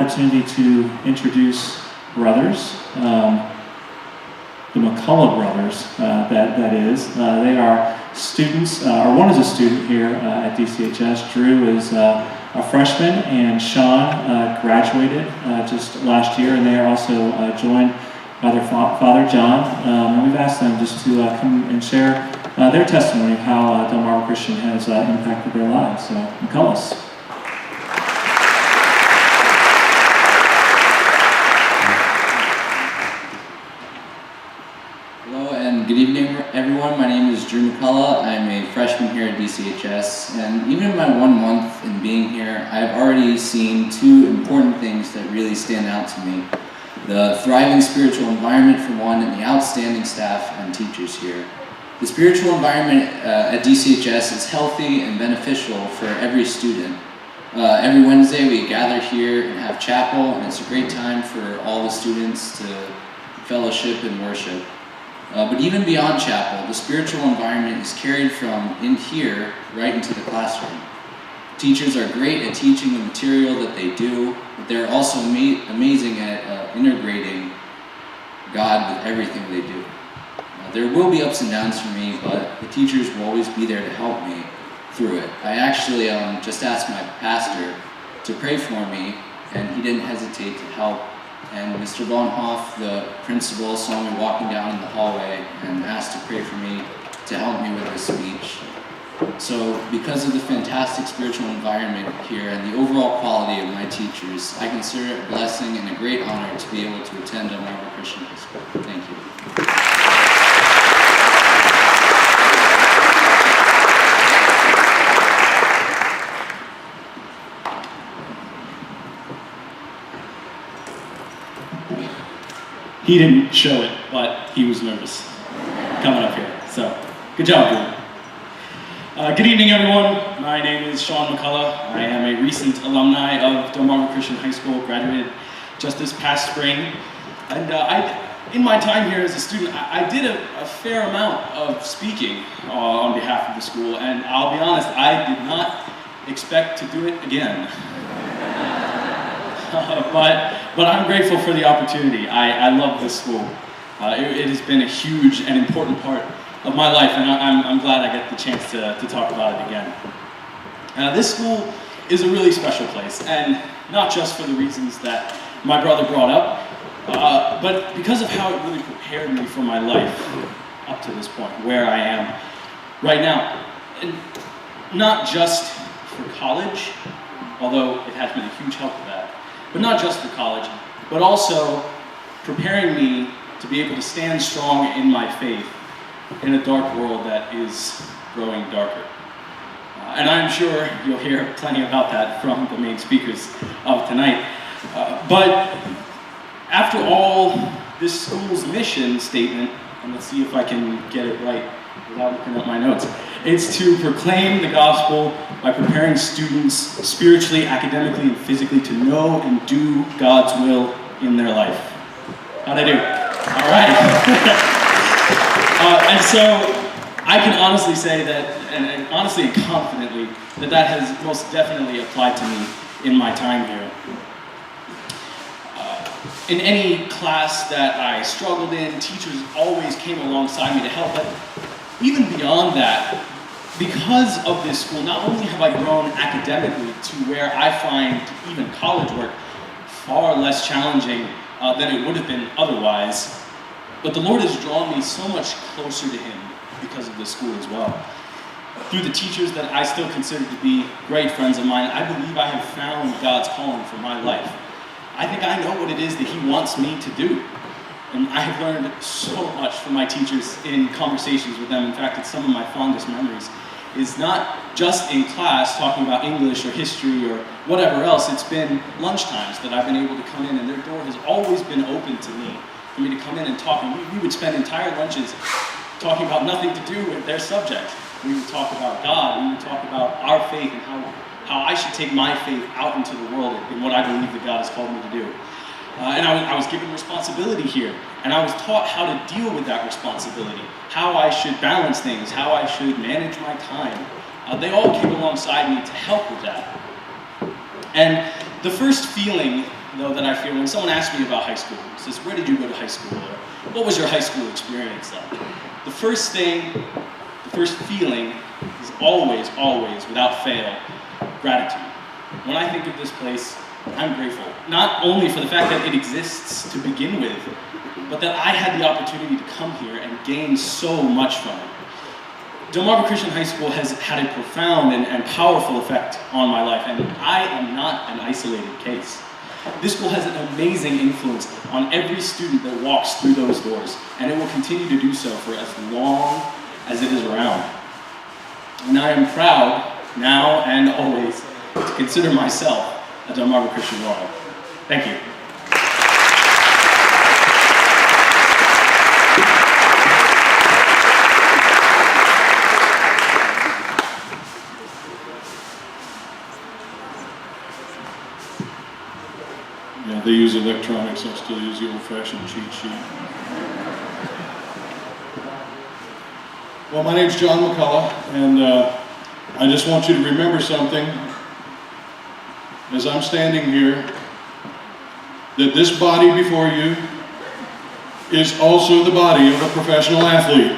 opportunity to introduce brothers, the McCullough brothers, that is. They are students, or one is a student here at DCHS. Drew is a freshman, and Sean graduated just last year, and they are also joined by their father, John. And we've asked them just to come and share their testimony of how Delmarva Christian has impacted their lives. So, McCulloughs. Good evening, everyone. My name is Drew McCullough. I'm a freshman here at DCHS, and even in my 1 month in being here, I've already seen two important things that really stand out to me. The thriving spiritual environment, for one, and the outstanding staff and teachers here. The spiritual environment at DCHS is healthy and beneficial for every student. Every Wednesday we gather here and have chapel, and it's a great time for all the students to fellowship and worship. But even beyond chapel, the spiritual environment is carried from in here right into the classroom. Teachers are great at teaching the material that they do, but they're also amazing at integrating God with everything they do. There will be ups and downs for me, but the teachers will always be there to help me through it. I actually just asked my pastor to pray for me, and he didn't hesitate to help. And Mr. Bonhoff, the principal, saw me walking down in the hallway and asked to pray for me to help me with this speech. So because of the fantastic spiritual environment here and the overall quality of my teachers, I consider it a blessing and a great honor to be able to attend Delmarva Christian High School. Thank you. He didn't show it, but he was nervous coming up here. So, good job, Drew. Good evening, everyone. My name is Sean McCullough. I am a recent alumni of Delmarva Christian High School, graduated just this past spring. And in my time here as a student, I did a fair amount of speaking on behalf of the school, and I'll be honest, I did not expect to do it again. But I'm grateful for the opportunity. I love this school. It has been a huge and important part of my life, and I'm glad I get the chance to talk about it again. This school is a really special place, and not just for the reasons that my brother brought up, but because of how it really prepared me for my life up to this point, where I am right now. And not just for college, although it has been a huge help for that, but not just for college, but also preparing me to be able to stand strong in my faith in a dark world that is growing darker. And I'm sure you'll hear plenty about that from the main speakers of tonight. But after all, this school's mission statement, and let's see if I can get it right without looking at my notes, it's to proclaim the gospel by preparing students spiritually, academically, and physically to know and do God's will in their life. How'd I do? All right. And so I can honestly say that, and honestly and confidently, that has most definitely applied to me in my time here. In any class that I struggled in, teachers always came alongside me to help, but even beyond that, because of this school, not only have I grown academically to where I find even college work far less challenging than it would have been otherwise, but the Lord has drawn me so much closer to Him because of this school as well. Through the teachers that I still consider to be great friends of mine, I believe I have found God's calling for my life. I think I know what it is that He wants me to do. And I have learned so much from my teachers in conversations with them. In fact, it's some of my fondest memories. Is not just in class talking about English or history or whatever else. It's been lunchtimes that I've been able to come in, and their door has always been open to me for me to come in and talk. And we would spend entire lunches talking about nothing to do with their subject. We would talk about God. We would talk about our faith and how I should take my faith out into the world in what I believe that God has called me to do. And I was given responsibility here, and I was taught how to deal with that responsibility, how I should balance things, how I should manage my time. They all came alongside me to help with that. And the first feeling though, that I feel when someone asks me about high school, says, where did you go to high school? Or what was your high school experience like? The first feeling is always, always, without fail, gratitude. When I think of this place, I'm grateful, not only for the fact that it exists to begin with, but that I had the opportunity to come here and gain so much from it. Delmarva Christian High School has had a profound and powerful effect on my life, and I am not an isolated case. This school has an amazing influence on every student that walks through those doors, and it will continue to do so for as long as it is around. And I am proud, now and always, to consider myself a Delmarva Christian Royal. Thank you. Yeah, they use electronics. I still use the old-fashioned cheat sheet. Well, my name's John McCullough, and I just want you to remember something as I'm standing here, that this body before you is also the body of a professional athlete.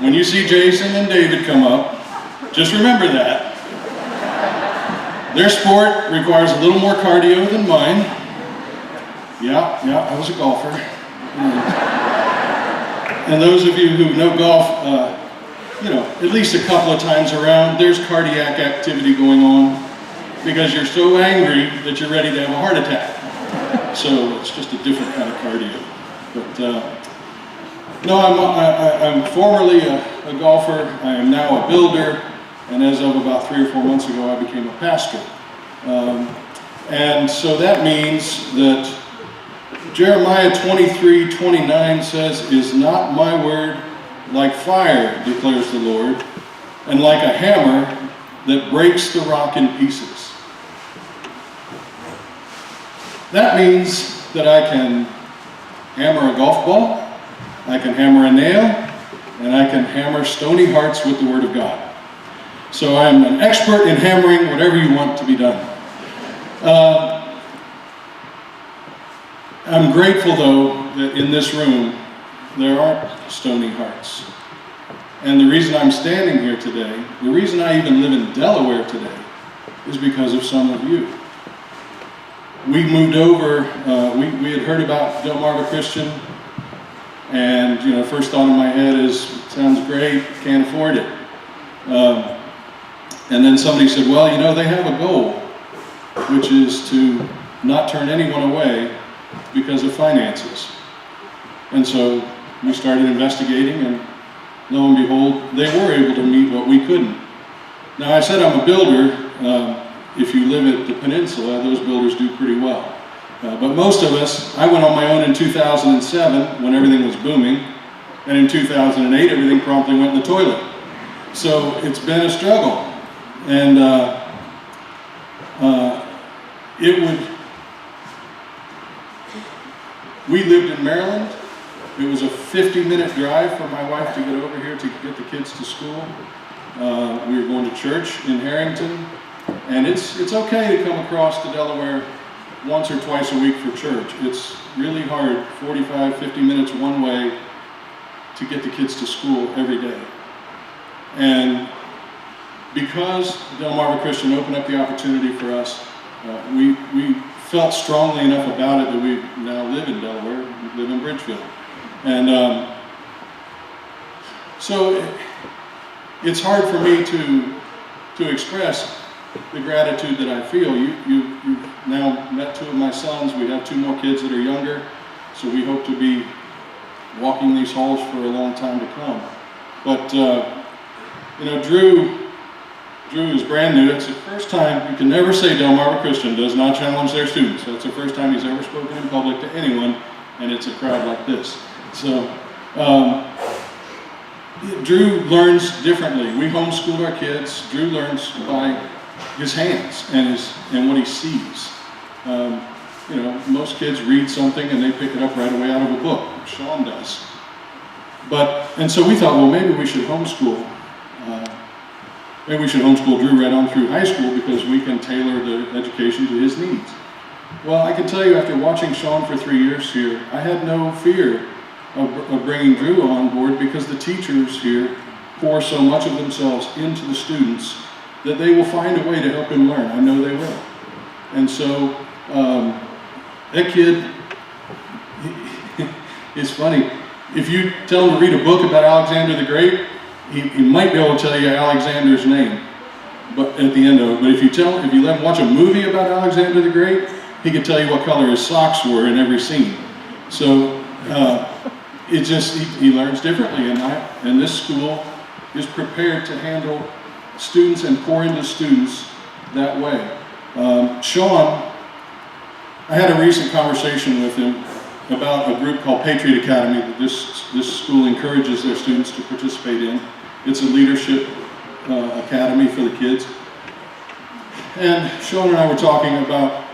When you see Jason and David come up, just remember that. Their sport requires a little more cardio than mine. Yeah, I was a golfer. And those of you who know golf, at least a couple of times around, there's cardiac activity going on because you're so angry that you're ready to have a heart attack. So it's just a different kind of cardio. But no, I'm formerly a golfer. I am now a builder, and as of about 3 or 4 months ago, I became a pastor. And so that means that Jeremiah 23:29 says, "Is not my word like fire, declares the Lord, and like a hammer that breaks the rock in pieces?" That means that I can hammer a golf ball, I can hammer a nail, and I can hammer stony hearts with the Word of God. So I'm an expert in hammering whatever you want to be done. I'm grateful, though, that in this room there aren't stony hearts. And the reason I'm standing here today, the reason I even live in Delaware today, is because of some of you. We moved over, we had heard about Delmarva Christian, and first thought in my head is, sounds great, can't afford it. And then somebody said, well, they have a goal, which is to not turn anyone away because of finances. And so we started investigating, and lo and behold, they were able to meet what we couldn't. Now, I said I'm a builder. If you live at the peninsula, those builders do pretty well. But most of us, I went on my own in 2007 when everything was booming, and in 2008 everything promptly went in the toilet. So it's been a struggle. And we lived in Maryland. It was a 50-minute drive for my wife to get over here to get the kids to school. We were going to church in Harrington. And it's okay to come across to Delaware once or twice a week for church. It's really hard, 45, 50 minutes one way to get the kids to school every day. And because Delmarva Christian opened up the opportunity for us, we felt strongly enough about it that we now live in Delaware, we live in Bridgeville. And so it's hard for me to express the gratitude that I feel. You've now met 2 of my sons. We have 2 more kids that are younger, so we hope to be walking these halls for a long time to come. But Drew is brand new. It's the first time. You can never say Delmarva Christian does not challenge their students. That's the first time he's ever spoken in public to anyone, and it's a crowd like this. So Drew learns differently. We homeschool our kids. Drew learns by his hands and what he sees. Most kids read something and they pick it up right away out of a book. Sean does. And so we thought, well, maybe we should homeschool. Maybe we should homeschool Drew right on through high school because we can tailor the education to his needs. Well, I can tell you after watching Sean for 3 years here, I had no fear of bringing Drew on board because the teachers here pour so much of themselves into the students that they will find a way to help him learn. I know they will. And so that kid, it's funny. If you tell him to read a book about Alexander the Great, he might be able to tell you Alexander's name, but at the end of it. But if you let him watch a movie about Alexander the Great, he could tell you what color his socks were in every scene. So he learns differently, and this school is prepared to handle students and pour into students that way. Sean, I had a recent conversation with him about a group called Patriot Academy that this school encourages their students to participate in. It's a leadership academy for the kids. And Sean and I were talking about,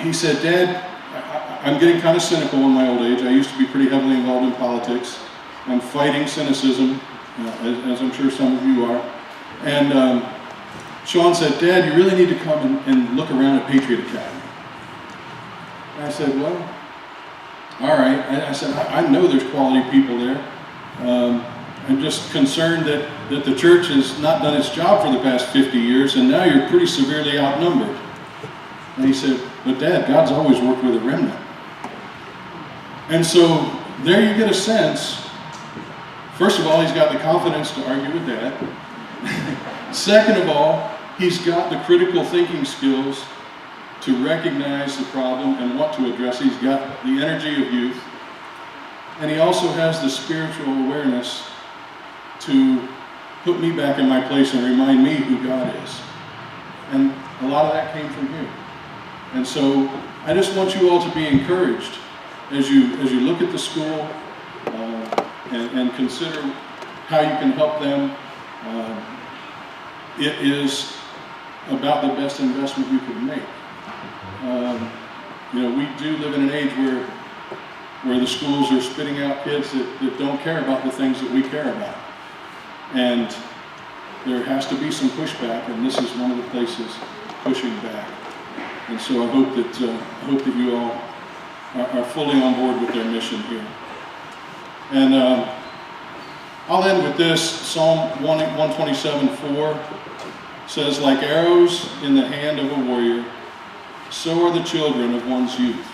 he said, Dad, I'm getting kind of cynical in my old age. I used to be pretty heavily involved in politics. I'm fighting cynicism, as I'm sure some of you are. And Sean said, Dad, you really need to come and look around at Patriot Academy. And I said, well, all right. I said, I know there's quality people there. I'm just concerned that the church has not done its job for the past 50 years, and now you're pretty severely outnumbered. And he said, but Dad, God's always worked with a remnant. And so there you get a sense, first of all, he's got the confidence to argue with Dad. Second of all, he's got the critical thinking skills to recognize the problem and want to address it. He's got the energy of youth. And he also has the spiritual awareness to put me back in my place and remind me who God is. And a lot of that came from him. And so I just want you all to be encouraged as you look at the school and consider how you can help them. It is about the best investment you could make. We do live in an age where the schools are spitting out kids that don't care about the things that we care about. And there has to be some pushback, and this is one of the places pushing back. And so I hope that you all are fully on board with their mission here. And I'll end with this. Psalm 127:4 says, like arrows in the hand of a warrior, so are the children of one's youth.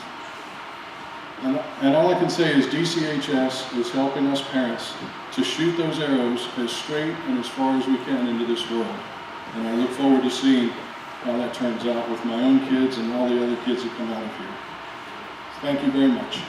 And all I can say is DCHS is helping us parents to shoot those arrows as straight and as far as we can into this world. And I look forward to seeing how that turns out with my own kids and all the other kids that come out of here. Thank you very much.